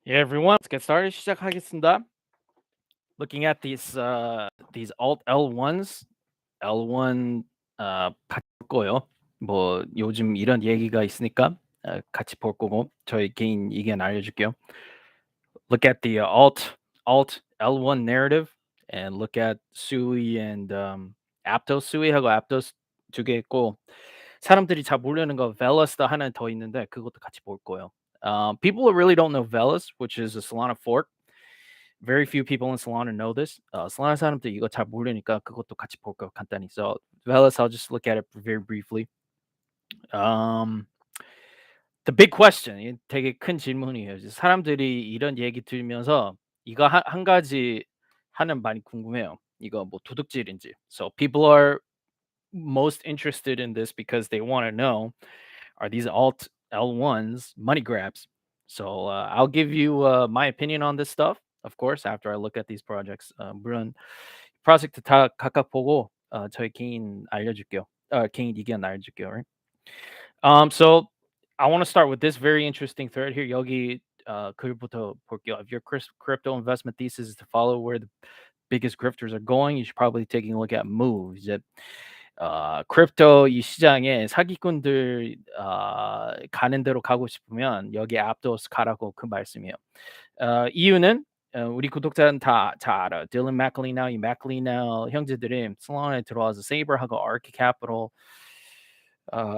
Yeah, everyone, let's get started. 시작하겠습니다. Looking at these alt L1s, L1 같이 볼 거예요. 뭐 요즘 이런 얘기가 있으니까 같이 볼 거고 저희 개인 의견 알려줄게요. Look at the alt L1 narrative and look at Sui and Aptos. Sui하고 Aptos 두 개 있고 사람들이 잘 모르는 거 Velus도 하나 더 있는데 그것도 같이 볼 거예요. People really don't know Velus, which is a Solana fork. Very few people in Solana know this. Solana 사람들 이거 잘 모르니까 그것도 같이 볼까요, 간단히. So Velas, I'll just look at it very briefly. Um, the big question, 이 되게 큰 질문이에요. 이제 사람들이 이런 얘기 들으면서 이거 한 가지 하는 많이 궁금해요. 이거 뭐 도둑질인지. So people are most interested in this because they want to know, are these alt L1s money grabs? So I'll give you my opinion on this stuff, of course, after I look at these projects. 물론 프로젝트 다 각각 보고 저희 개인 알려줄게요. 개인 의견 알려줄게요. Right? So I want to start with this very interesting thread here. 여기 글부터 볼게요. If your crypto investment thesis is to follow where the biggest grifters are going, you should probably taking a look at moves. 이제 크립토 이 시장에 사기꾼들 가는 대로 가고 싶으면 여기 앞도서 가라고 그 말씀이에요. 이유는 우리 구독자는 다 잘 알아요. 딜런 맥클리나 이 맥클리나 형제들이 솔라나에 들어와서 세이버하고 아르키 캐피털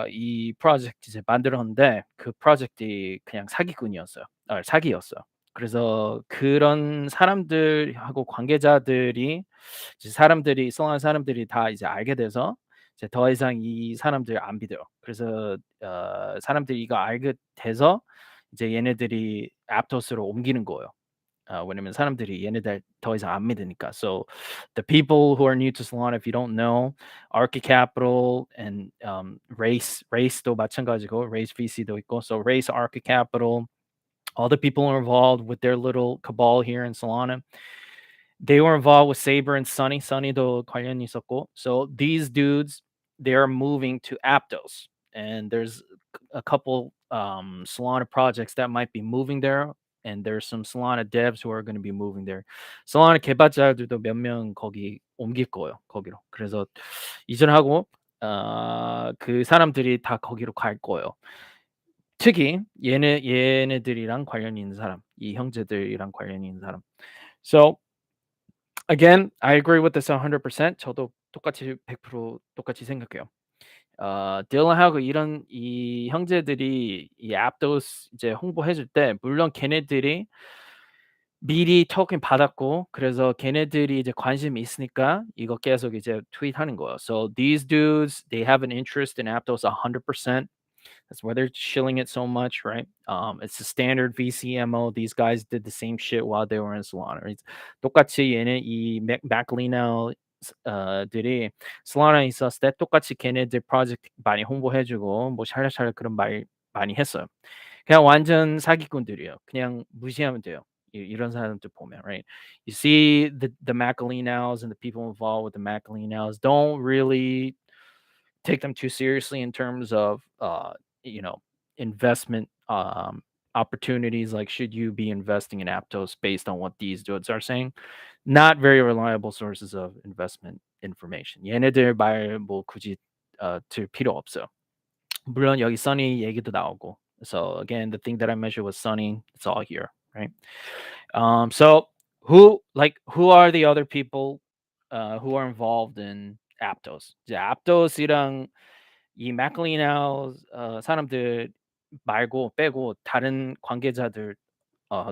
이 프로젝트 이제 만들었는데 그 프로젝트이 그냥 사기꾼이었어요. 사기였어요. 그래서 그런 사람들하고 관계자들이 이제 사람들이 솔라나 사람들이 다 이제 알게 돼서 이제 더 이상 이 사람들 안 믿어요. 그래서 사람들이 이거 알게 돼서 이제 얘네들이 aptos로 옮기는 거예요. 왜냐면 사람들이 얘네들 더 이상 안 믿으니까. So the people who are new to Solana, if you don't know, Arca Capital and Race도 마찬가지고, Race VC도 있고, so Race, Arca Capital, all the people who are involved with their little cabal here in Solana. They were involved with Saber and Sunny. Sunny도 관련이 있었고. So these dudes, they are moving to Aptos, and there's a couple Solana projects that might be moving there, and there's some Solana devs who are going to be moving there. Solana 개발자들도 몇 명 거기 옮길 거예요. 거기로. 그래서 이전하고 그 사람들이 다 거기로 갈 거예요. 특히 얘네들이랑 관련이 있는 사람, 이 형제들이랑 관련이 있는 사람. So again, I agree with this 100%. 저도 똑같이 100% 똑같이 생각해요. 딜런하고 이런 이 형제들이 이 aptos 이제 홍보해 줄 때 물론 걔네들이 미리 토큰 받았고 그래서 걔네들이 이제 관심이 있으니까 이거 계속 이제 트윗하는 거예요. So these dudes, they have an interest in aptos 100%. That's why they're shilling it so much, right? It's a standard VCMO. These guys did the same shit while they were in Solana. Right? 똑같이 얘네 이 맥클리나 들이 솔라나에 있었을 때 똑같이 걔네들 프로젝트 많이 홍보해주고 뭐 샬샬 그런 말 많이 했어요. 그냥 완전 사기꾼들이에요. 그냥 무시하면 돼요. 이런 사람들 보면, right? You see the Macalinows and the people involved with the Macalinows don't really take them too seriously in terms of you know investment opportunities. Like, should you be investing in Aptos based on what these dudes are saying? Not very reliable sources of investment information. 얘네들 말 뭐 굳이 들 필요 없어요. 물론 여기 Sunny 얘기도 나오고. So again, the thing that I measured was Sunny. It's all here, right? So who are the other people who are involved in Aptos? 이제 Aptos이랑 이 맥클리나우 사람들 말고 빼고 다른 관계자들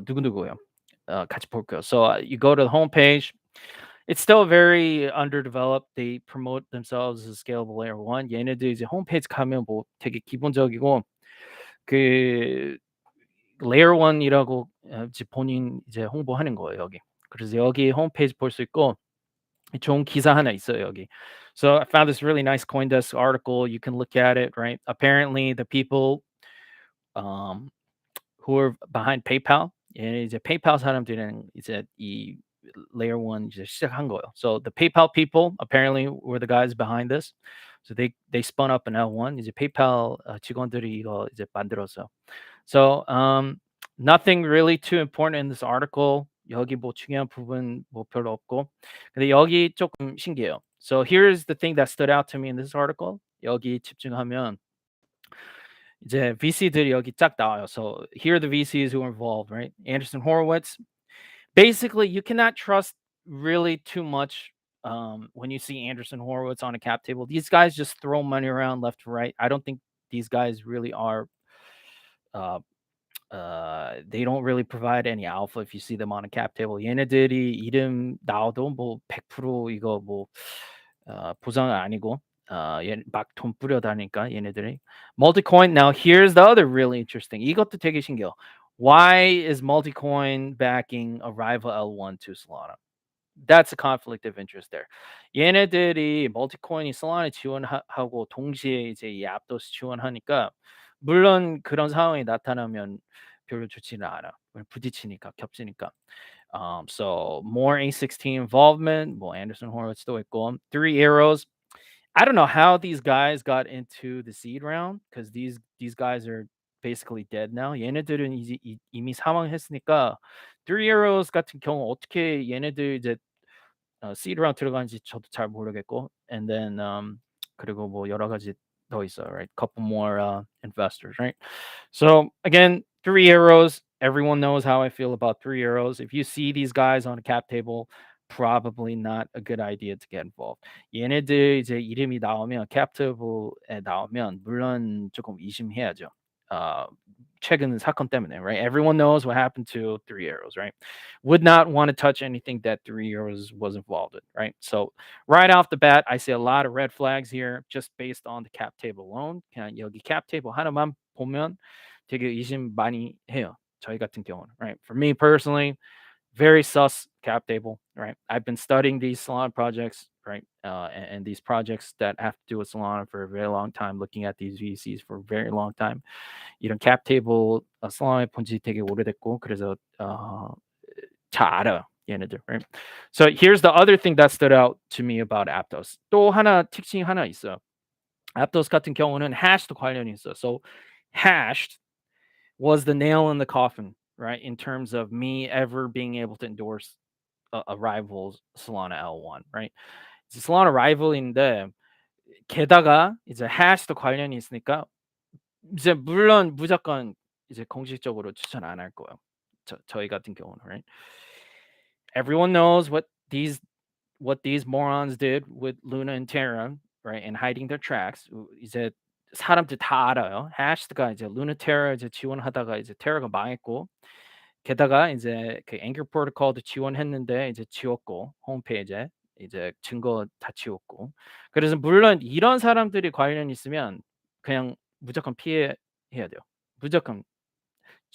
누구누구예요? 같이 볼게요. So you go to the homepage. It's still very underdeveloped. They promote themselves as a scalable layer one. 얘네들 이제 홈페이지 가면 뭐 되게 기본적이고 그 레이어 1이라고 이제 본인 이제 홍보하는 거예요, 여기. 그래서 여기 홈페이지 볼 수 있고 좋은 기사 하나 있어요, 여기. So I found this really nice CoinDesk article. You can look at it, right? Apparently the people um, who are behind PayPal, 얘 이제 PayPal 사람들은 이제 이 layer 1 이제 시작한 거예요. So the PayPal people apparently were the guys behind this. So they spun up an L1. 이제 PayPal 직원들이 이거 이제 만들었어요. So Nothing really too important in this article. 여기 뭐 중요한 부분 뭐 별로 없고. 근데 여기 조금 신기해요. So here's the thing that stood out to me in this article. 여기 집중하면 이제 VC들이 여기 쫙 나와요. So here are the VCs who are involved, right? Anderson Horowitz. Basically, you cannot trust really too much when you see Anderson Horowitz on a cap table. These guys just throw money around left to right. I don't think these guys really are uh, they don't really provide any alpha if you see them on a cap table. 얘네들이 이름 나와도 뭐 100% 이거 뭐 보상은 아니고 막 돈 뿌려다니까 얘네들이. Multicoin. Now here's the other really interesting. 이것도 되게 신기해요. Why is Multicoin backing a rival L1 to Solana? That's a conflict of interest there. 얘네들이 멀티코인이 솔라나 지원하고 동시에 이제 이 aptos 지원하니까 물론 그런 상황이 나타나면 별로 좋지는 않아. 부딪히니까 겹치니까. So more A16 involvement. 뭐 Anderson Horowitz도 있고. Three Arrows. I don't know how these guys got into the seed round because these guys are basically dead now. 얘네들은 이제 이미 사망했으니까 Three Arrows 같은 경우 어떻게 얘네들 이제 seed round 들어간지 저도 잘 모르겠고, and then 그리고 뭐 여러 가지 더 있어요, right? Couple more investors, right? So again, Three Arrows. Everyone knows how I feel about Three Arrows. If you see these guys on a cap table, probably not a good idea to get involved. 얘네들 이제 이름이 나오면 cap table에 나오면 물론 조금 의심해야죠. 최근 사건 때문에, right? Everyone knows what happened to Three Arrows, right? Would not want to touch anything that Three Arrows was involved in, right? So right off the bat, I see a lot of red flags here just based on the cap table alone. 그냥 여기 cap table 하나만 보면 되게 의심 많이 해요. 저희 같은 경우는, right? For me personally, very sus cap table, right? I've been studying these Solana projects, right? And these projects that have to do with Solana for a very long time, looking at these VCs for a very long time. 이런 cap table Solana 본지 되게 오래됐고 그래서 잘 알아요, 얘네들, right? So here's the other thing that stood out to me about Aptos. 또 하나 특징 하나 있어요. Aptos 같은 경우는 hash도 관련이 있어요. So hashed was the nail in the coffin, right? In terms of me ever being able to endorse a rival Solana L1, right? Solana rival인데 게다가 이제 hash도 관련이 있으니까 이제 물론 무조건 이제 공식적으로 추천 안 할 거예요. 저희 같은 경우는, right? Everyone knows what these morons did with Luna and Terra, right? And hiding their tracks. 이제 사람들 다 알아요. Hashed가 이제 Luna Terra 이제 지원하다가 이제 Terra가 망했고, 게다가 이제 그 Anchor Protocol도 지원했는데 이제 지웠고 홈페이지에 이제 증거 다 지웠고. 그래서 물론 이런 사람들이 관련 있으면 그냥 무조건 피해야 돼요. 무조건.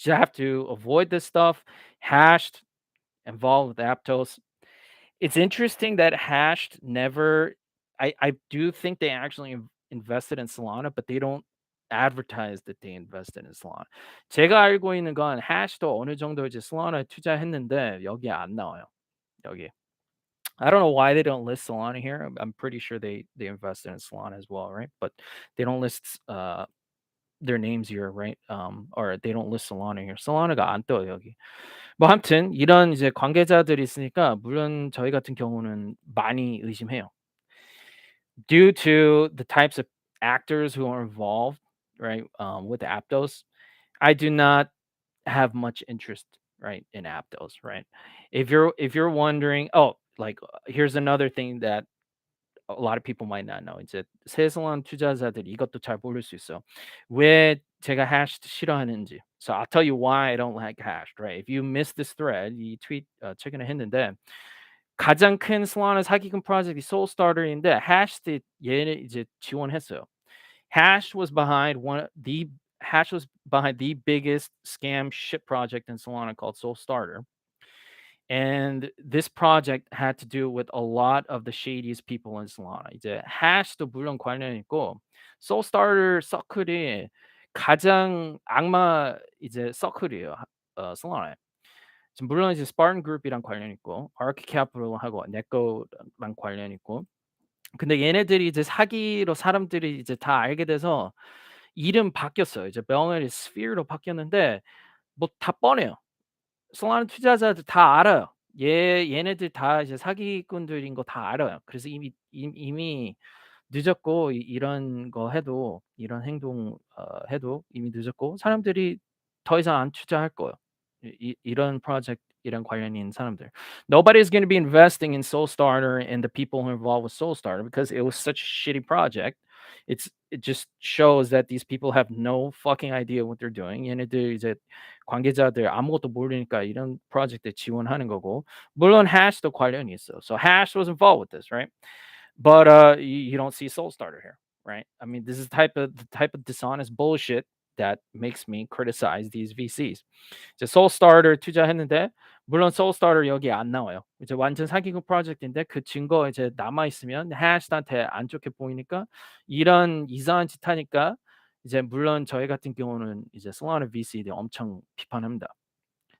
You have to avoid this stuff. Hashed involved with Aptos. It's interesting that Hashed never. I do think they actually invested in Solana, but they don't advertise that they invested in Solana. 제가 알고 있는 건 Hash도 어느 정도 이제 Solana에 투자했는데 여기에 안 나와요. 여기. I don't know why they don't list Solana here. I'm pretty sure they invested in Solana as well, right? But they don't list their names here, right? Or they don't list Solana here. Solana가 안 떠요 여기. 뭐 아무튼 이런 이제 관계자들이 있으니까 물론 저희 같은 경우는 많이 의심해요. Due to the types of actors who are involved, right, with the Aptos, I do not have much interest, right, in Aptos, right? If you're wondering, oh, like here's another thing that a lot of people might not know. 이제 세сл한 투자자들이 이것도 잘 모를 수 있어. 왜 제가 hashed 싫어하는지. So I'll tell you why I don't like hashed, right? If you missed this thread, 이 트윗 최근에 했는데 가장 큰 솔라나 사기꾼 프로젝트이 소울스타터인데 hashed 얘네 이제 지원했어요. Hash was behind Hash was behind the biggest scam shit project in Solana called Seoul'sStarter. And this project had to do with a lot of the shadiest people in Solana. 이제 hash도 물론 관련이 있고 Seoul'sStarter 서클이 가장 악마 이제 서클이에요. Solana에. 지금 물론 이제 Spartan Group이랑 관련이 있고 Arc Capital하고 Necco랑 관련이 있고 근데 얘네들이 이제 사기로 사람들이 이제 다 알게 돼서 이름 바뀌었어요. 이제 명예를 Sphere로 바뀌었는데 뭐 다 뻔해요. 솔라나 투자자들 다 알아요. 얘네들 다 이제 사기꾼들인 거 다 알아요. 그래서 이미 늦었고 이런 거 해도 이런 행동 해도 이미 늦었고 사람들이 더 이상 안 투자할 거예요. 이런 프로젝트이랑 관련 있는 사람들. Nobody's going to be investing in SoulStarter and the people who are involved with SoulStarter because it was such a shitty project. It just shows that these people have no fucking idea what they're doing. 얘네들 이제 관계자들 아무것도 모르니까 이런 프로젝트에 지원하는 거고 물론 Hash도 관련이 있어. So Hash was involved with this, right? But you don't see Soul Starter here, right? I mean, this is the type of dishonest bullshit that makes me criticize these VCs. 이제 Soul Starter 투자했는데 물론 Soul Starter 여기 안 나와요. 이제 완전 사기꾼 프로젝트인데 그 증거 이제 남아 있으면 해시한테 안 좋게 보이니까 이런 이상한 짓 하니까 이제 물론 저희 같은 경우는 이제 Solana VC들 엄청 비판합니다.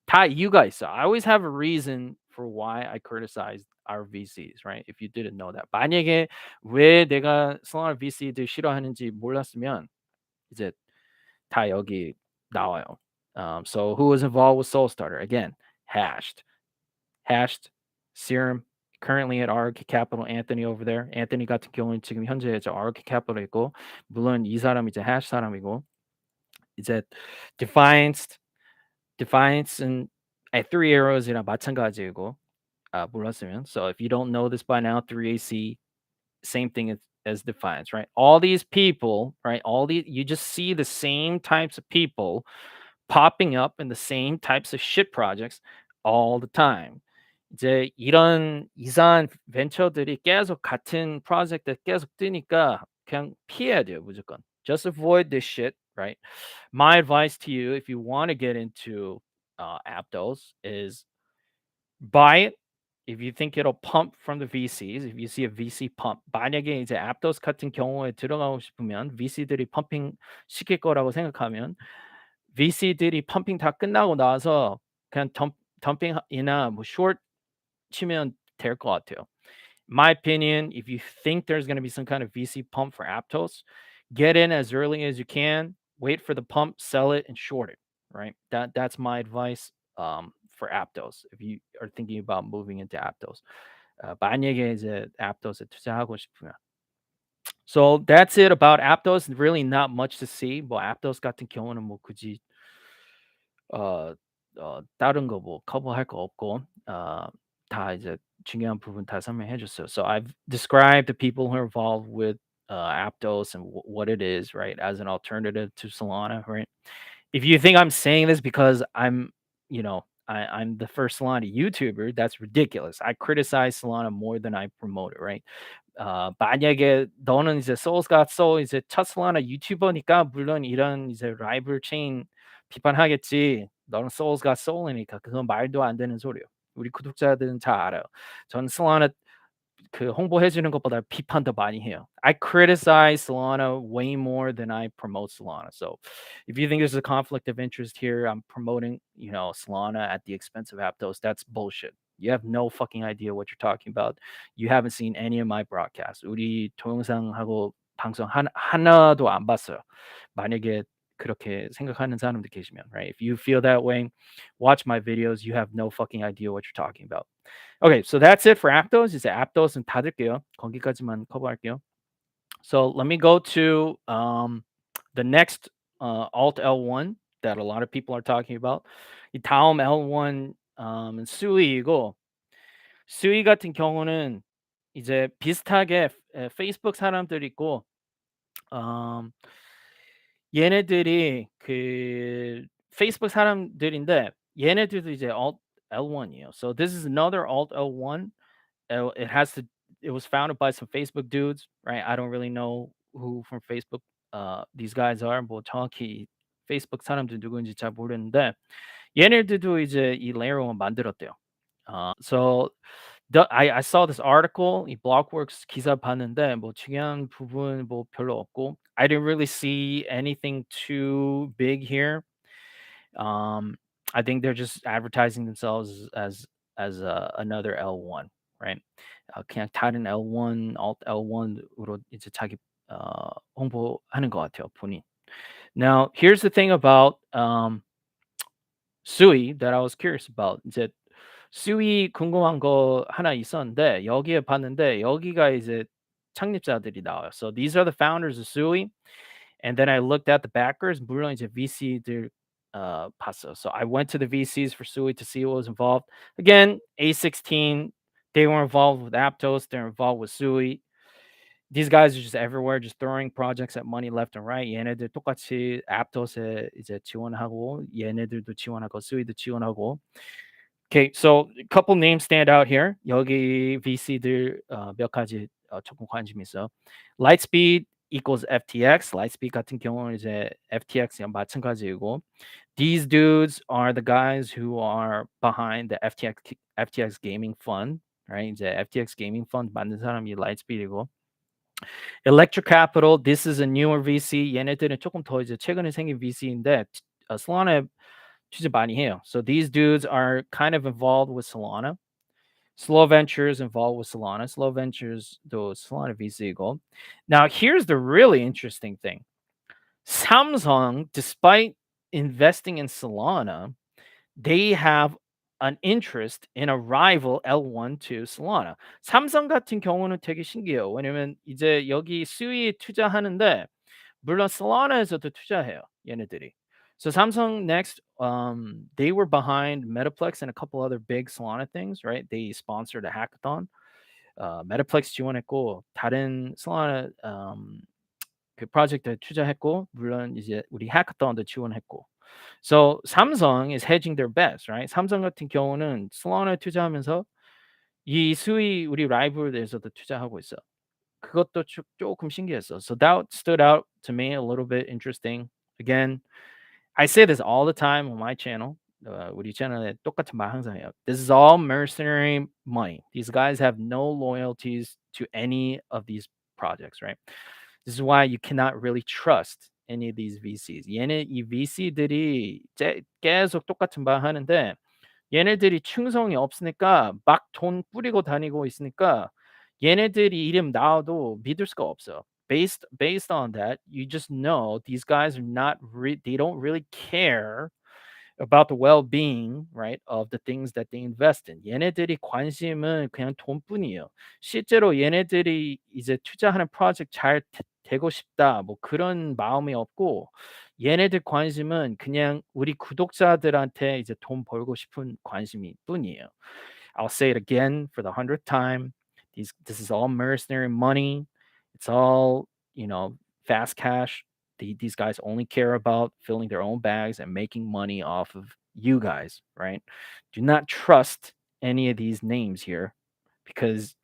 다 이유가 있어. I always have a reason for why I criticize our VCs, right? If you didn't know that. 만약에 왜 내가 Solana VC들 싫어하는지 몰랐으면 이제 다 여기 나와요. So who was involved with SoulStarter? Again, hashed, Serum, currently at RK Capital, Anthony over there. Anthony 같은 경우는 지금 현재 저 RK Capital에 있고, 물론 이 사람 이제 hash 사람이고, 이제 Defiance and at Three Arrows이랑 마찬가지이고, 몰랐으면. So if you don't know this by now, 3AC, same thing as Defiance, right? All these people, right? You just see the same types of people popping up in the same types of shit projects all the time. 이제 이런 이상한 벤처들이 계속 같은 프로젝트에 계속 뜨니까 그냥 피해야 돼요, 무조건. Just avoid this shit, right? My advice to you, if you want to get into Aptos, is buy it if you think it'll pump from the VCs. If you see a VC pump, 만약에 이제 Aptos 같은 경우에 들어가고 싶으면 VC들이 펌핑 시킬 거라고 생각하면 VC들이 펌핑 다 끝나고 나서 그냥 덤핑이나 뭐 short 치면 될 것 같아요. My opinion, if you think there's going to be some kind of VC pump for Aptos, get in as early as you can, wait for the pump, sell it, and short it. Right? That's my advice for Aptos. If you are thinking about moving into Aptos, 만약에 이제 Aptos에 투자하고 싶으면. So that's it about Aptos. Really not much to see. 뭐 Aptos 같은 경우는 뭐 굳이 어 다른 거 뭐 커버할 거 없고 다 이제 중요한 부분 다 설명해 줬어요. So I've described the people who are involved with Aptos and what it is, right, as an alternative to Solana, right? If you think I'm saying this because I'm the first Solana YouTuber, that's ridiculous. I criticize Solana more than I promote it, right? 만약에 너는 이제 Seoul'sGotSOL 이제 첫 솔라나 유튜버니까 물론 이런 이제 라이벌 체인 비판하겠지. 너는 Seoul'sGotSOL이니까 그건 말도 안 되는 소리예요. 우리 구독자들은 잘 알아요. 전 솔라나 그 홍보해 주는 것보다 비판 더 많이 해요. I criticize Solana way more than I promote Solana. So if you think there's a conflict of interest here, I'm promoting, Solana at the expense of Aptos, that's bullshit. You have no fucking idea what you're talking about. You haven't seen any of my broadcasts. 우리 동영상하고 방송 하나도 안 봤어요. 만약에 그렇게 생각하는 사람들 계시면, right? If you feel that way, watch my videos. You have no fucking idea what you're talking about. Okay, so that's it for Aptos. 이제 Aptos은 닫을게요. 거기까지만 커버할게요. So let me go to the next Alt L1 that a lot of people are talking about. 이 다음 L1 수위이고 수위 같은 경우는 이제 비슷하게 페이스북 사람들 있고 얘네들이 그 페이스북 사람들인데 얘네들도 이제 Alt L1이에요. So this is another Alt L1. It has to. It was founded by some Facebook dudes, right? I don't really know who from Facebook these guys are. 뭐 정확히 페이스북 사람들 누구인지 잘 모르는데 얘네들도 이제 이 레이어를 만들었대요. So I saw this article, 이 Blockworks 기사 봤는데 뭐 중요한 부분 뭐 별로 없고 I didn't really see anything too big here. I think they're just advertising themselves as another L1, right? 그냥 다른 L1, Alt L1으로 이제 자기 홍보하는 것 같아요, 본인. Now, here's the thing about Sui that I was curious about. 이제 Sui 궁금한 거 하나 있었는데 여기에 봤는데 여기가 이제 창립자들이 나와요. So these are the founders of Sui. And then I looked at the backers. 물론 이제 VC들 봤어. So I went to the VCs for Sui to see what was involved. Again, A16, they were involved with Aptos. They're involved with Sui. These guys are just everywhere, just throwing projects at money left and right. 얘네들 똑같이 Aptos에 이제 지원하고 얘네들도 지원하고 Sui도 지원하고. Okay, so a couple names stand out here. 여기 VC들 몇 가지 조금 관심 있어. Lightspeed equals FTX. Lightspeed 같은 경우는 이제 FTX랑 마찬가지이고. These dudes are the guys who are behind the FTX Gaming Fund, right? 이제 FTX Gaming Fund 만든 사람이 Lightspeed이고. Electric Capital, this is a newer VC. 얘네들은 조금 더 이제 최근에 생긴 VC인데 Solana 투자 많이 해요. So these dudes are kind of involved with Solana. Slow Ventures involved with Solana. Slow Ventures, though Solana VC이고. Now here's the really interesting thing. Samsung, despite investing in Solana, they have an interest in a rival L1 to Solana. 삼성 같은 경우는 되게 신기해요. 왜냐면 이제 여기 수위에 투자하는데 물론 Solana에서도 투자해요. 얘네들이. So Samsung Next, they were behind Metaplex and a couple other big Solana things, right? They sponsored a hackathon. Metaplex 지원했고 다른 Solana 그 프로젝트에 투자했고 물론 이제 우리 hackathon도 지원했고. So Samsung is hedging their bets, right? 삼성 같은 경우는 Solana에 투자하면서 이 수위 우리 라이벌에서도 투자하고 있어. 그것도 조금 신기했어. So that stood out to me a little bit interesting. Again, I say this all the time on my channel. 우리 채널에 똑같은 말 항상 해요. This is all mercenary money. These guys have no loyalties to any of these projects, right? This is why you cannot really trust any of these VCs. 이 VC들이 계속 똑같은 말 하는데 얘네들이 충성이 없으니까 막 돈 뿌리고 다니고 있으니까 얘네들이 이름 나와도 믿을 수가 없어. Based on that, you just know these guys are not they don't really care about the well-being, right, of the things that they invest in. 얘네들이 관심은 그냥 돈뿐이에요. 실제로 얘네들이 이제 투자하는 프로젝트 잘 되고 싶다 뭐 그런 마음이 없고 얘네들 관심은 그냥 우리 구독자들한테 이제 돈 벌고 싶은 관심이 뿐이에요. I'll say it again for the 100th time. This is all mercenary money. It's all, fast cash. These guys only care about filling their own bags and making money off of you guys, right? Do not trust any of these names here because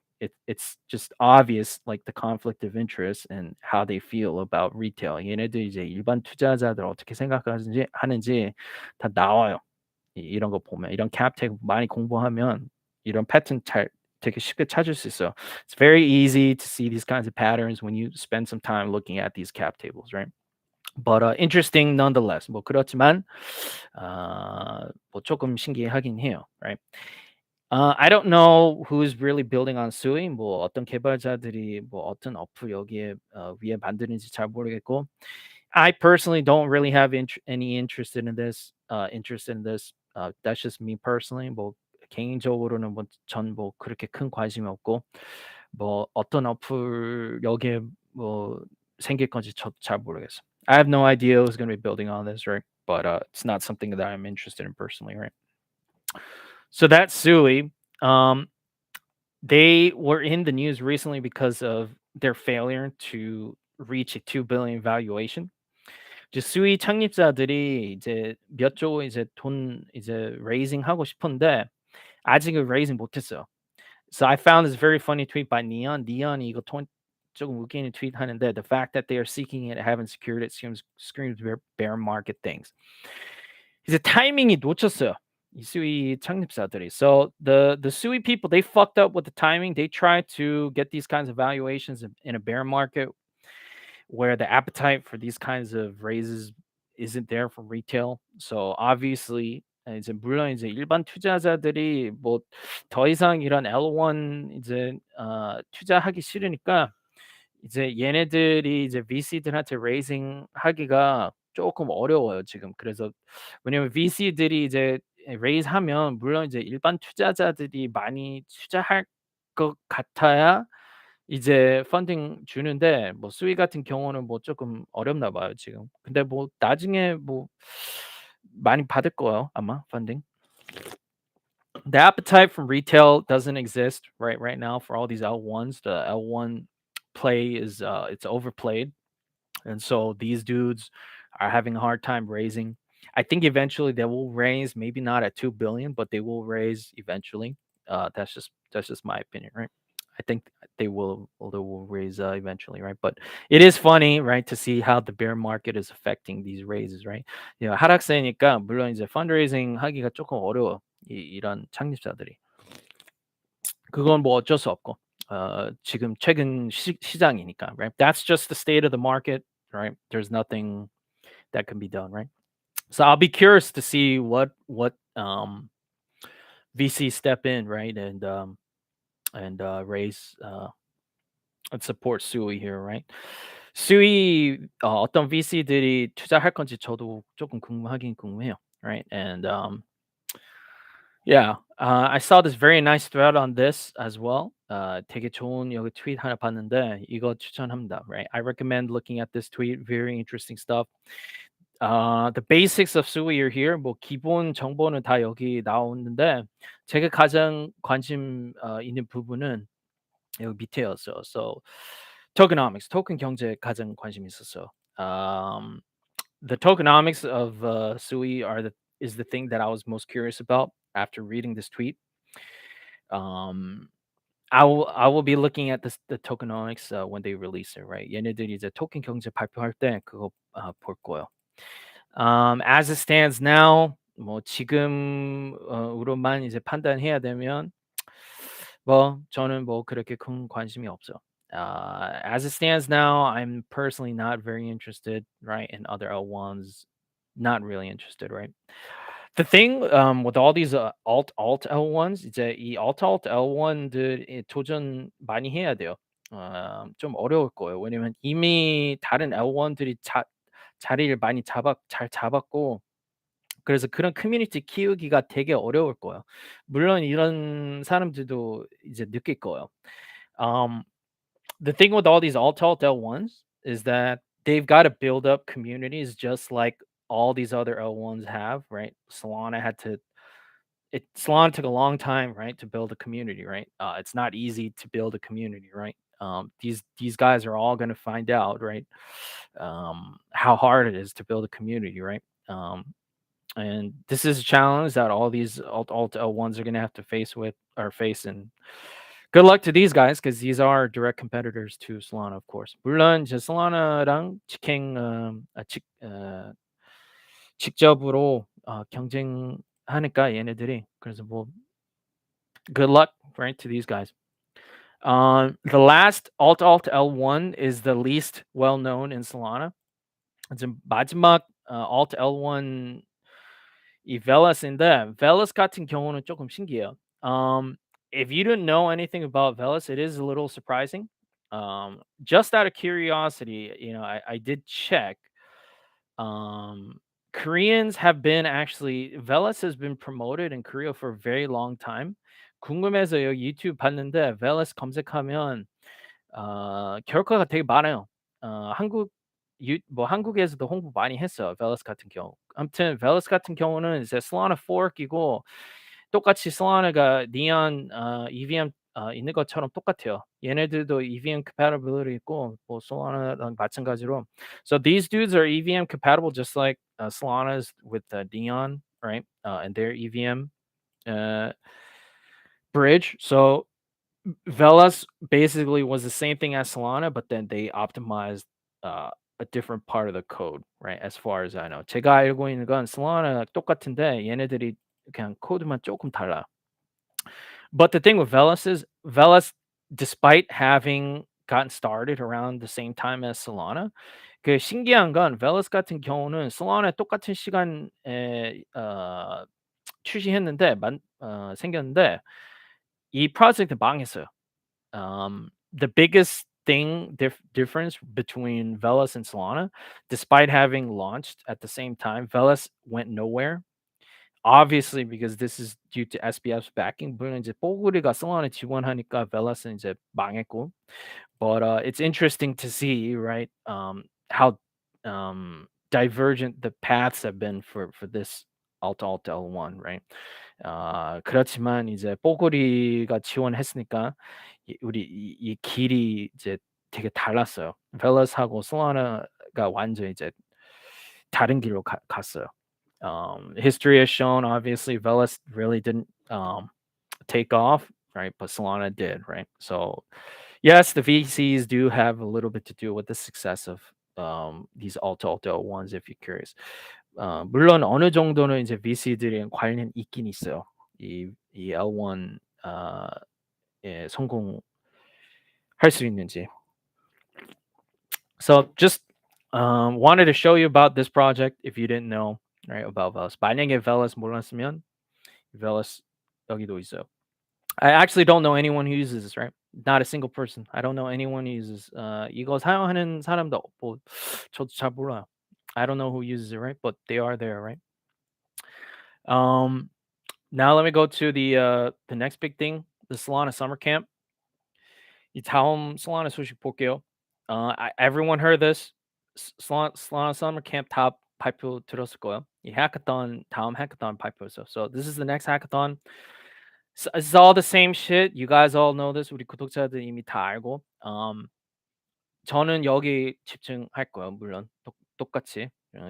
it's just obvious like the conflict of interest and how they feel about retail. 얘네들 이제 일반 투자자들 어떻게 하는지 다 나와요. 이런 거 보면 이런 캡 테이블 많이 공부하면 이런 패턴 잘 되게 쉽게 찾을 수 있어요. It's very easy to see these kinds of patterns when you spend some time looking at these cap tables, right? But interesting nonetheless. 뭐 그렇지만 뭐 조금 신기하긴 해요, right? I don't know who's really building on Sui. 뭐 어떤 개발자들이 뭐 어떤 어플 여기에 위에 만드는지 잘 모르겠고. I personally don't really have any interest in this. That's just me personally. 뭐 개인적으로는 뭐 그렇게 큰 관심이 없고 뭐 어떤 어플 여기에 뭐 생길 건지 저도 잘 모르겠어. I have no idea who's going to be building on this, right? But it's not something that I'm interested in personally, right? So that's Sui. They were in the news recently because of their failure to reach a 2 billion valuation. 이제 수위 창립자들이 이제 몇 조 이제 돈 이제 raising 하고 싶은데 아직은 raising 못했어요. So I found this very funny tweet by Neon. Neon이 이거 조금 웃기는 트윗 하는데 the fact that they are seeking it, haven't secured it screams bear market things. 이제 타이밍이 놓쳤어요. 이 수위 창립자들이. So the 수위 people, they fucked up with the timing. They tried to get these kinds of valuations in a bear market where the appetite for these kinds of raises isn't there from retail. So obviously 이제 물론 이제 일반 투자자들이 뭐 더 이상 이런 L1 이제 투자하기 싫으니까 이제 얘네들이 이제 VC들한테 레이징 하기가 조금 어려워요 지금. 그래서 왜냐면 VC들이 이제 레이즈하면 물론 이제 일반 투자자들이 많이 투자할 것 같아야 이제 펀딩 주는데 뭐 수위 같은 경우는 뭐 쪼끔 어렵나 봐요 지금. 근데 뭐 나중에 뭐 많이 받을 거예요 아마 펀딩. The appetite from retail doesn't exist right now for all these L1s. The L1 play is it's overplayed, and so these dudes are having a hard time raising. I think eventually they will raise, maybe not at 2 billion, but they will raise eventually. That's just my opinion, right? I think they will raise eventually, right? But it is funny, right, to see how the bear market is affecting these raises, right? 하락세니까 물론 이제 펀드레이징 하기가 조금 어려워. 이런 창립자들이. 그건 뭐 어쩔 수 없고. 지금 최근 시장이니까, right? That's just the state of the market, right? There's nothing that can be done, right? So I'll be curious to see what VC step in, right, and raise and support Sui here, right? Sui 어떤 VC들이 투자할 건지 저도 조금 궁금해요, right? And yeah, I saw this very nice thread on this as well. 되게 좋은 여기 트윗 하나 봤는데 이거 추천합니다, right? I recommend looking at this tweet. Very interesting stuff. The basics of Sui are here. 뭐 기본 정보는 다 여기 나오는데 제가 가장 관심 있는 부분은 여기 밑에였어요. So tokenomics, 토큰 경제에 가장 관심 있었어요. The tokenomics of Sui is the thing that I was most curious about after reading this tweet. I will be looking at the tokenomics when they release it, right? 얘네들이 이제 토큰 경제 발표할 때 그거 볼 거예요. As it stands now, 뭐 지금 으로만 이제 판단해야 되면 뭐 저는 뭐 그렇게 큰 관심이 없죠. As it stands now, I'm personally not very interested, right, in other L1s. Not really interested, right? The thing with all these alt L1s 이제 이 alt L1들이 도전 많이 해야 돼요. 좀 어려울 거예요. 왜냐면 이미 다른 L1들이 자리를 많이 잘 잡았고 그래서 그런 커뮤니티 키우기가 되게 어려울 거예요. 물론 이런 사람들도 이제 느낄 거예요. Um, the thing with all these alt L1s is that they've got to build up communities just like all these other L1s have, right? Solana took a long time, right, to build a community, right? It's not easy to build a community, right? These guys are all going to find out, right, how hard it is to build a community, right? And this is a challenge that all these alt L1s are going to have to face, and good luck to these guys because these are direct competitors to Solana, of course. 물론 이제 Solana랑 직접으로 경쟁하니까 얘네들이 그래서 뭐 good luck, right, to these guys. The last alt L1 is the least well known in Solana. 이제 마지막 alt L1 이 Velas인데 Velas 같은 경우는 조금 신기해요. If you didn't know anything about Velas, it is a little surprising. Just out of curiosity, I did check. Koreans have been actually Velas has been promoted in Korea for a very long time. 궁금해서 여기 유튜브 봤는데 Velas 검색하면 결과가 되게 많아요. 한국에서도 홍보 많이 했어요. Velas 같은 경우. 아무튼 Velas 같은 경우는 이제 Solana fork이고 똑같이 Solana가 Neon EVM 있는 것처럼 똑같아요. 얘네들도 EVM compatibility 있고 뭐 Solana랑 마찬가지로. So these dudes are EVM compatible just like Solana is with Neon, right? And their EVM bridge. So Velas basically was the same thing as Solana, but then they optimized a different part of the code, right? As far as I know. 제가 알고 있는 건 Solana 똑같은데 얘네들이 그냥 코드만 조금 달라. But the thing with Velas is Velas, despite having gotten started around the same time as Solana, 그 신기한 건 Velas 같은 경우는 Solana 똑같은 시간에 출시했는데 생겼는데 이 프로젝트 망했어요. The biggest difference between Velas and Solana. Despite having launched at the same time, Velas went nowhere. Obviously, because this is due to SBF's backing. 물론 이제 뽀글이가 Solana 지원하니까 Velas은 이제 망했고. But it's interesting to see, right? How divergent the paths have been for this Alt L1, right? 그렇지만 이제 뽀글이가 지원했으니까 우리 이 길이 이제 되게 달랐어요. 벨러스하고 솔라나가 완전 이제 다른 길로 갔어요. History has shown, obviously, Velas really didn't take off, right? But Solana did, right? So, yes, the VCs do have a little bit to do with the success of these Alt ones, if you're curious. 물론 어느 정도는 이제 VC들이 관련 있긴 있어요. 이 L1 예, 성공할 수 있는지. So just wanted to show you about this project if you didn't know, right, about Velas. 만약에 Velas 몰랐으면 Velas 여기도 있어요. I actually don't know anyone who uses this, right? Not a single person. I don't know anyone who uses 이거 사용하는 사람도 뭐 저도 잘 몰라요. I don't know who uses it, right? But they are there, right? Now let me go to the next big thing, the Solana Summer Camp. 이 다음 Solana 소식 볼게요. Everyone heard this. Solana Summer Camp 다 발표 들었을 거예요. 이 hackathon 다음 hackathon 발표였어. So this is the next hackathon. So it's all the same shit. You guys all know this. 우리 구독자들 이미 다 알고. 저는 여기 집중할 거예요. 물론 똑같이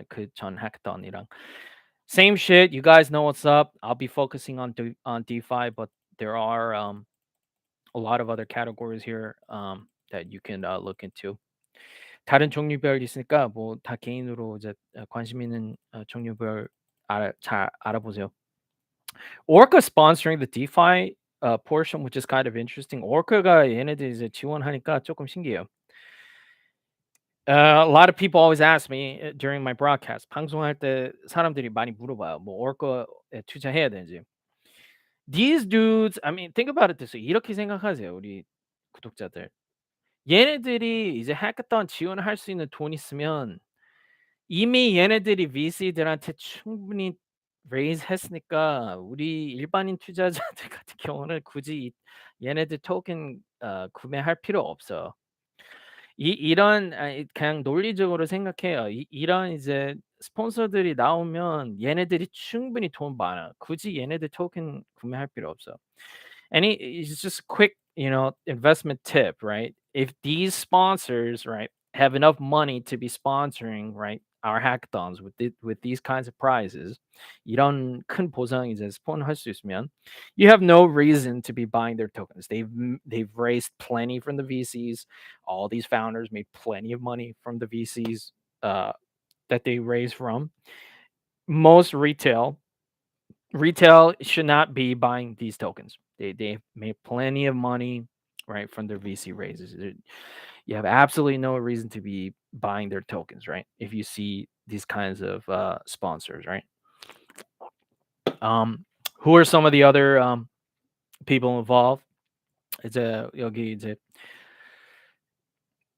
그 전 hackathon이랑. Same shit. You guys know what's up. I'll be focusing on DeFi, but there are a lot of other categories here that you can look into. 다른 종류별 있으니까 뭐 다 개인으로 이제 관심 있는 종류별 잘 알아보세요. Orca sponsoring the DeFi portion, which is kind of interesting. Orca가 얘네들 이제 지원하니까 조금 신기해요. A lot of people always ask me during my broadcast. 방송할 때 사람들이 많이 물어봐요. 뭐 Orca에 투자해야 되는지. These dudes, I mean, think about it this way. 이렇게 생각하세요, 우리 구독자들. 얘네들이 이제 해커톤 지원할 수 있는 돈 있으면 이미 얘네들이 VC들한테 충분히 레이즈 했으니까 우리 일반인 투자자들 같은 경우는 굳이 얘네들 토ken 구매할 필요 없어요. 이런 그냥 논리적으로 생각해요. 이런 이제 스폰서들이 나오면 얘네들이 충분히 돈 많아. 굳이 얘네들 토ken 구매할 필요 없어. And it's just a quick, investment tip, right? If these sponsors, right, have enough money to be sponsoring, right, our hackathons with these kinds of prizes, 이런 큰 보상 이제 스폰할 수 있으면, you have no reason to be buying their tokens. They've raised plenty from the VCs. All these founders made plenty of money from the VCs that they raised from. Most retail should not be buying these tokens. They made plenty of money, right, from their VC raises. You have absolutely no reason to be buying their tokens, right? If you see these kinds of sponsors, right? Who are some of the other people involved? 이제 여기 이제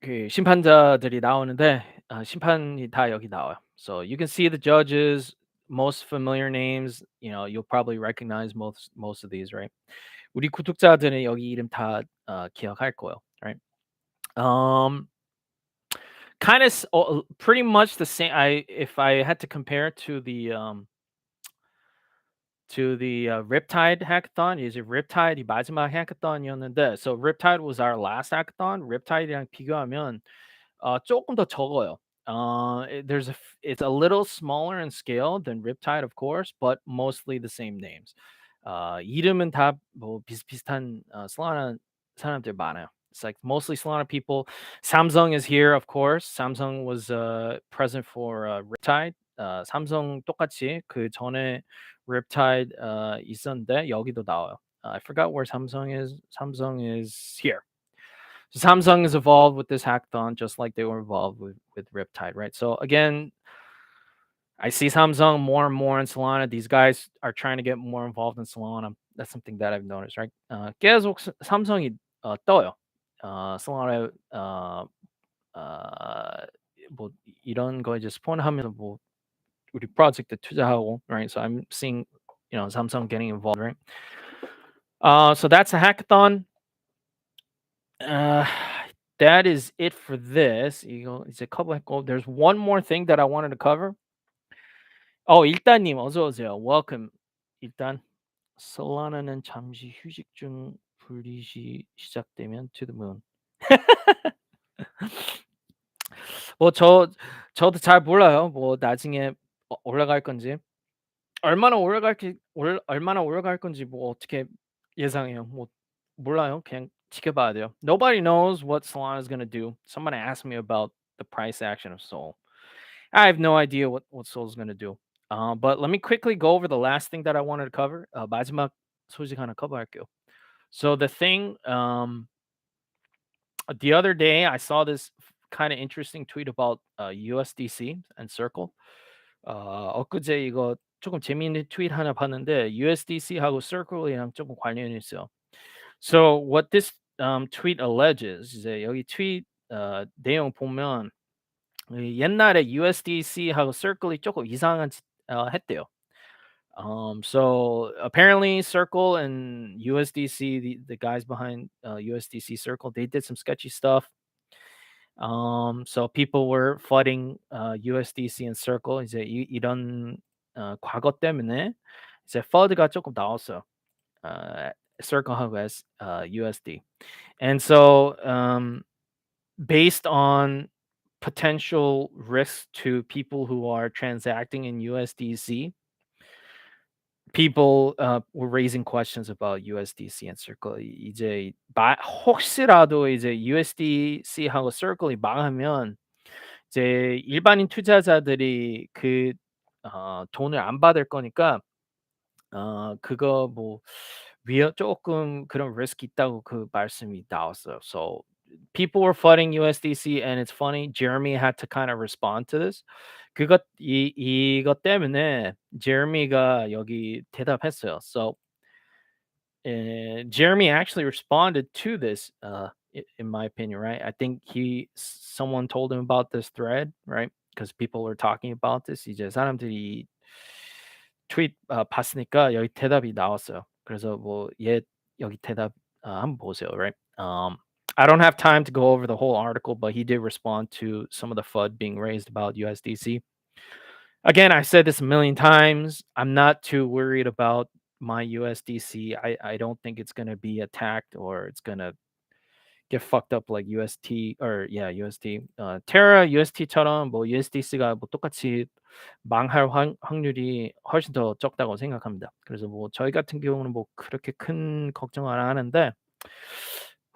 그 심판자들이 나오는데 심판이 다 여기 나와요. So you can see the judges, most familiar names. You'll probably recognize most of these, right? 우리 구독자들은 여기 이름 다 기억할 거예요, right? Kind of pretty much the same. If I had to compare to the Riptide hackathon, is it Riptide 이 마지막 hackathon이었는데, so Riptide was our last hackathon. Riptide이랑 비교하면 조금 더 적어요. It's a little smaller in scale than Riptide, of course, but mostly the same names. 이름은 다 뭐 비슷비슷한 Solana 사람들 많아요. It's like mostly Solana people. Samsung is here, of course. Samsung was present for Riptide. 삼성 똑같이 그 전에 Riptide 있었는데 여기도 나와요. I forgot where Samsung is. Samsung is here. So Samsung is involved with this hackathon just like they were involved with Riptide, right? So again, I see Samsung more and more in Solana. These guys are trying to get more involved in Solana. That's something that I've noticed, right? 계속 삼성이 떠요. Solana 뭐 이런 거에 이제 스폰하면서 뭐 우리 프로젝트 투자하고, right? So I'm seeing, Samsung getting involved, right? So that's a hackathon. Uh, that is it for this. 이제 커버했고, there's one more thing that I wanted to cover. 일단님 어서 오세요. Welcome. 일단 솔라나는 잠시 휴식 중 분리시 시작되면 to the moon. 저도 잘 몰라요. 뭐 나중에 올라갈 건지. 얼마나 올라갈 건지 뭐 어떻게 예상해요? 뭐 몰라요. 그냥 지켜봐야 돼요. Nobody knows what Solana is gonna do. Someone asked me about the price action of Sol. I have no idea what Sol is gonna do. But let me quickly go over the last thing that I wanted to cover. 마지막 소식 하나 커버할게요. So the thing, the other day I saw this kind of interesting tweet about USDC and Circle. 엊그제 이거 조금 재미있는 트윗 하나 봤는데 USDC하고 Circle이랑 조금 관련이 있어요. So what this tweet alleges 이제 여기 트윗 내용 보면 옛날에 USDC하고 Circle이 조금 이상한 했대요. So apparently Circle and USDC, the guys behind USDC Circle, they did some sketchy stuff. So people were flooding USDC and Circle. 이제 이런 과거 때문에 이제 FUD가 조금 나왔어요. Circle하고 USD. And so based on potential risks to people who are transacting in USDC, people were raising questions about USDC and Circle. 이제 혹시라도 이제 USDC하고 Circle이 망하면 이제 일반인 투자자들이 그 돈을 안 받을 거니까 그거 뭐 조금 그런 리스크 있다고 그 말씀이 나왔어요. So people were flooding USDC, and it's funny, Jeremy had to kind of respond to this. 이것 때문에 Jeremy가 여기 대답했어요. So Jeremy actually responded to this, in my opinion, right? I think someone told him about this thread, right? Because people were talking about this. 이제 사람들이 트윗 봤으니까 여기 대답이 나왔어요. 그래서 여기 대답 한번 보세요, right? I don't have time to go over the whole article, but he did respond to some of the FUD being raised about USDC. Again, I said this a million times. I'm not too worried about my USDC. I don't think it's gonna be attacked or it's gonna get fucked up like UST or UST. Terra UST처럼 뭐 USDC가 뭐 똑같이 망할 확률이 훨씬 더 적다고 생각합니다. 그래서 뭐 저희 같은 경우는 뭐 그렇게 큰 걱정 안 하는데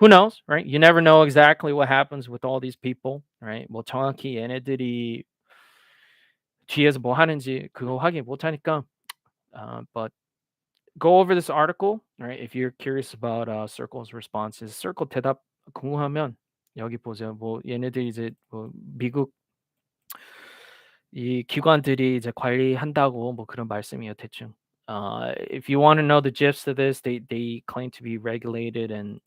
who knows, right? You never know exactly what happens with all these people, right? 뭐 정확히 얘네들이 뒤에서 뭐 하는지 그거 확인 못 하니까. But go over this article, right? If you're curious about Circle's responses, Circle 대답 궁금하면 여기 보세요. 뭐 얘네들이 이제 뭐 미국 이 기관들이 이제 관리한다고 뭐 그런 말씀이에요, 대충. If you want to know the gist of this, they claim to be regulated and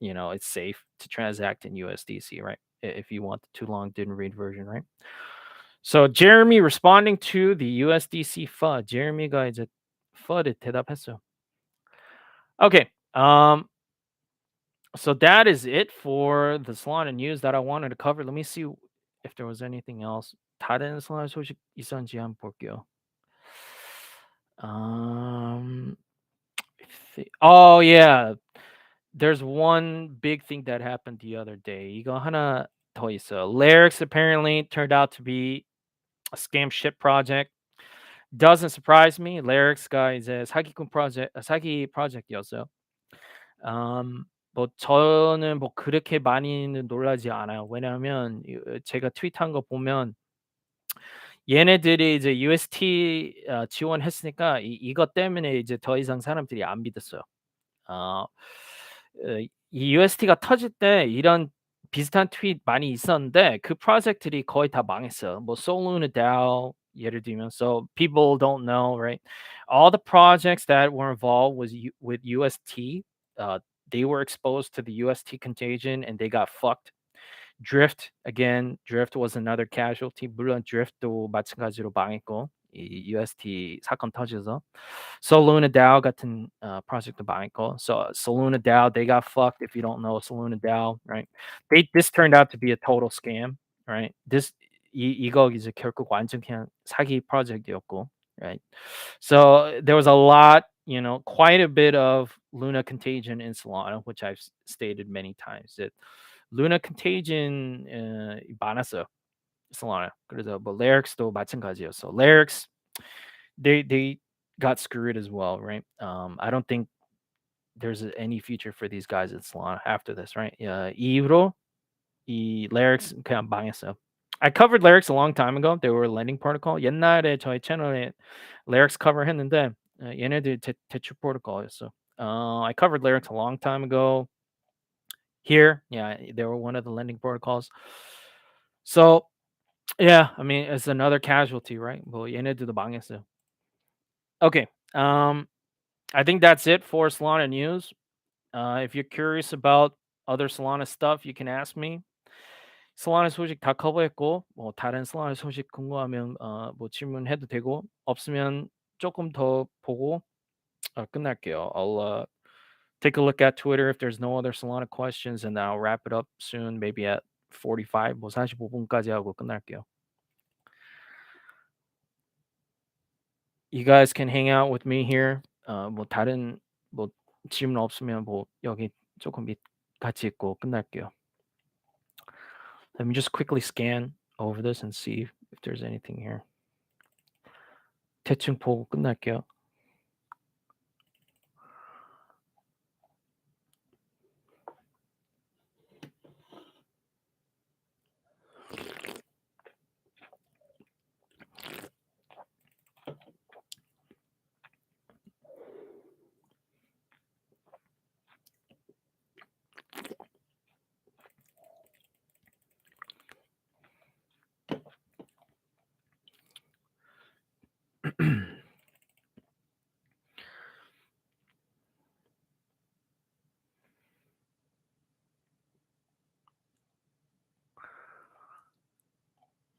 it's safe to transact in USDC, right? If you want the too long didn't read version, right? So Jeremy responding to the USDC FUD. Jeremy가 이제 FUD에 대답했어요. Okay. So that is it for the Solana news that I wanted to cover. Let me see if there was anything else. 다른 Solana 소식 있었는지 한번 볼게요. Oh yeah, there's one big thing that happened the other day. 이거 하나 더 있어요. Lyrics apparently turned out to be a scam shit project. Doesn't surprise me. Lyrics가 이제 사기 프로젝트였어요. 뭐 저는 뭐 그렇게 많이는 놀라지 않아요. 왜냐하면 제가 트윗한 거 보면 얘네들이 이제 UST 지원했으니까 이것 때문에 이제 더 이상 사람들이 안 믿었어요. 이 UST가 터질 때 이런 비슷한 트윗 많이 있었는데 그 프로젝트들이 거의 다 망했어요. 뭐 Soluna DAO 예를 들면, so people don't know, right? All the projects that were involved with UST, they were exposed to the UST contagion and they got fucked. Drift again. Drift was another casualty. 물론 Drift도 마찬가지로 망했고 이 UST 사건 터져서 Soluna DAO 같은 프로젝트 망했고. So Soluna DAO they got fucked. If you don't know Soluna DAO, right? This turned out to be a total scam, right? 이거 이제 결국 완전 그냥 사기 프로젝트였고, right? So there was a lot, quite a bit of Luna contagion in Solana, which I've stated many times that Luna contagion 많았어요. Solana. 그래서 뭐 Lyrics도 마찬가지였어. Lyrics they got screwed as well, right? I don't think there's any future for these guys at Solana after this, right? 이후로 이 Lyrics 그냥 망했어요. I covered Lyrics a long time ago. They were a lending protocol. 옛날에 저희 채널에 Lyrics cover 했는데 얘네들 대출 프로토콜이었어. I covered Lyrics a long time ago. Here, yeah, they were one of the lending protocols. So, yeah, I mean, it's another casualty, right? 뭐 얘네들도 망했어요. Okay, I think that's it for Solana news. If you're curious about other Solana stuff, you can ask me. Solana 소식 다 커버했고, 뭐 다른 Solana 소식 궁금하면 뭐 질문해도 되고, 없으면 조금 더 보고 끝날게요. I'll take a look at Twitter if there's no other Solana questions, and then I'll wrap it up soon, maybe at 45, 뭐 45분까지 하고 끝날게요. You guys can hang out with me here. 뭐 다른 뭐 질문 없으면 뭐 여기 조금 같이 있고 끝날게요. Let me just quickly scan over this and see if there's anything here. 대충 보고 끝날게요.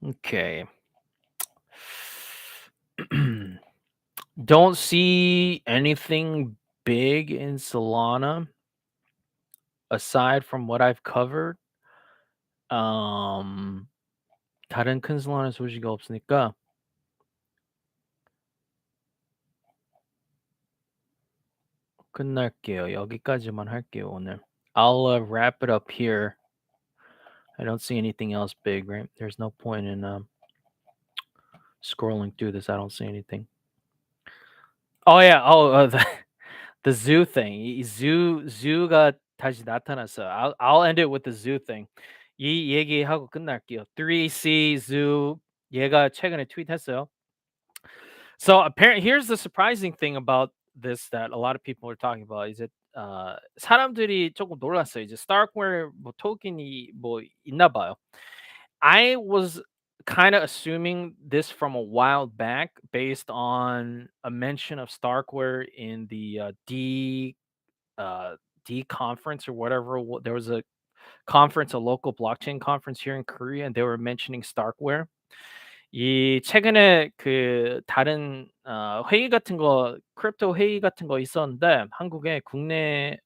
Okay. Don't see anything big in Solana aside from what I've covered. 다른 큰 Solana 소식이 없으니까 끝날게요. 여기까지만 할게요, 오늘. I'll wrap it up here. I don't see anything else big, right? There's no point in scrolling through this. I don't see anything. Oh yeah. Oh, the zoo thing. Zoo가 다시 나타났어요. I'll end it with the zoo thing. 이 얘기하고 끝날게요. 3C zoo 얘가 최근에 트윗했어요. So apparently, here's the surprising thing about this that a lot of people are talking about is that 사람들이 조금 놀랐어요. 이제 Starkware 뭐 토큰이 뭐 있나 봐요. I was kind of assuming this from a while back based on a mention of Starkware in the D conference or whatever. There was a conference, a local blockchain conference here in Korea, and they were mentioning Starkware. 이 최근에 그 다른 회의 같은 거 크립토 회의 같은 거 있었는데 한국에 국내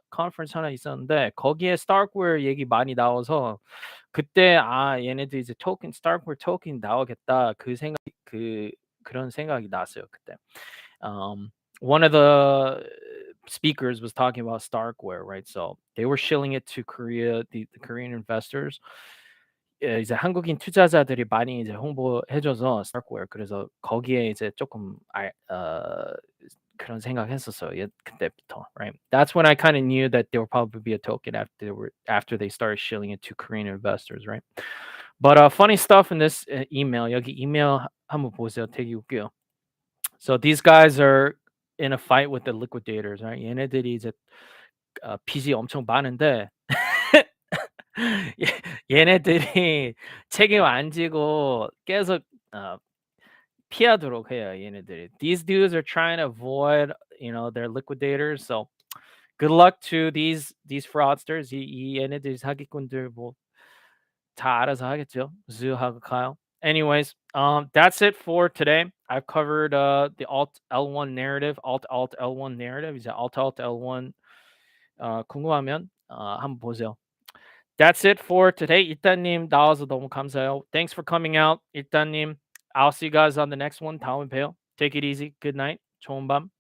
컨퍼런스 하나 있었는데 거기에 Starkware 얘기 많이 나와서 그때 '아 얘네들 이제 토큰 Starkware 토큰 나오겠다.' 그런 생각이 났어요 그때. One of the speakers was talking about Starkware, right? So they were shilling it to Korea, the Korean investors. 이제 한국인 투자자들이 많이 이제 홍보해 줘서 Starkware 그래서 거기에 이제 조금 그런 생각했었어요. 그때부터, right? That's when I kind of knew that there would probably be a token after they started shilling it to Korean investors, right? But funny stuff in this email. 여기 이메일 한번 보세요. 되게 웃겨요. So these guys are in a fight with the liquidators, right? 얘네들이 이제 빚이 엄청 많은데 얘네들이 책임 안 지고 계속 피하도록 해요, 얘네들이. These dudes are trying to avoid, their liquidators. So good luck to these fraudsters. 이 얘네들 사기꾼들 뭐 다 알아서 하겠죠. Zoo하고 Kyle. Anyways, that's it for today. I've covered the Alt L1 narrative, Alt L1 narrative. 이제 Alt L1 궁금하면 한번 보세요. That's it for today. 일단님 나와서 너무 감사해요. Thanks for coming out. 일단님, I'll see you guys on the next one. 다음에 봬요. Take it easy. Good night. 좋은 밤.